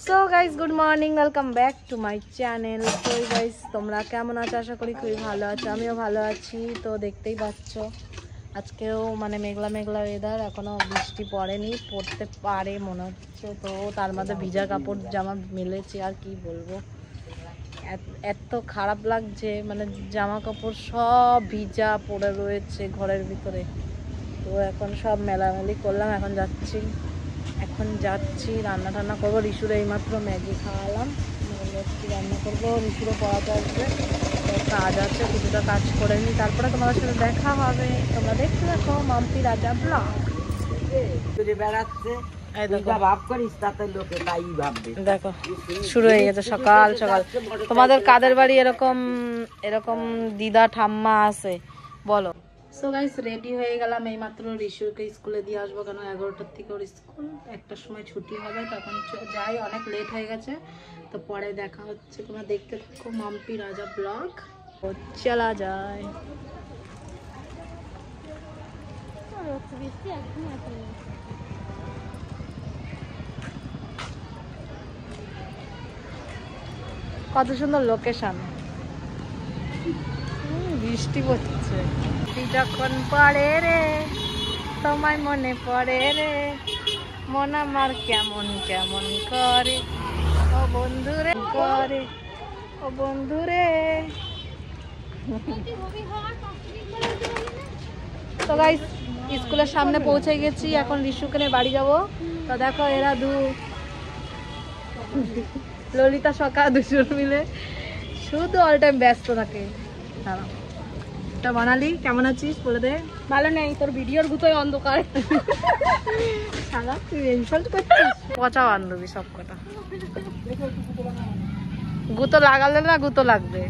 So guys good morning, welcome back to my channel. তো guys তোমরা কেমন আছো? আশা করি খুবই ভালো আছো, আমিও ভালো আছি। তো দেখতেই পাচ্ছ আজকেও মানে মেঘলা মেঘলা ওয়েদার, এখনো বৃষ্টি পড়েনি, পড়তে পারে মনে হচ্ছে। তো তার মধ্যে ভিজা কাপড় জামা মেলেছি, আর কি বলবো, এত খারাপ লাগছে, মানে জামা কাপড় সব ভিজা পড়ে রয়েছে ঘরের ভিতরে। তো এখন সব মেলামেলি করলাম, এখন যাচ্ছি রান্না টান্না করবো। রিসুরে এইমাত্র ম্যাগি খাওয়ালাম, রান্না করবো, রিসুরও পড়াতে আসবে। তো কাজ আছে, কিছুটা কাজ করে নিই, তারপরে তোমাদের সাথে দেখা হবে। তোমরা দেখতে দেখো মাম্পি রাজা ব্লগ। দেখো শুরু হয়ে গেছে সকাল সকাল। তোমাদের কাদের বাড়ি এরকম এরকম দিদা ঠাম্মা আছে বলো? সো গাইস রেডি হয়ে গেলাম, এইমাত্র রিশুকে স্কুলে দিয়ে আসবো, কেন 11টার থেকে ওর স্কুল, 1টার সময় ছুটি হবে, তখন যাই, অনেক লেট হয়ে গেছে। তো পরে দেখা হচ্ছে, তোমরা দেখতে থাকো মাম্পি রাজা ব্লগ। ও চলা যায়। কত সুন্দর লোকেশন, বৃষ্টি পড়ছে। যখন পড়ে রে তোমায় মনে পড়ে রে, মন আমার কেমন কেমন করে, ও বন্ধুরে করে, ও বন্ধুরে। তো গাইস স্কুলের সামনে পৌঁছে গেছি, এখন রিশুকে নিয়ে বাড়ি যাবো। তো দেখো এরা ললিতা সকা দুজন মিলে শুধু অল টাইম ব্যস্ত থাকে। তা বানালি কেমন আছিস বলে দে। ভালো নেই, তোর ভিডিওর গুতোয় অন্ধকার। সারা তুই ইনসাল্ট করছিস, পচা বান্ধবী সব কটা। গুতো লাগালে না গুতো লাগবে।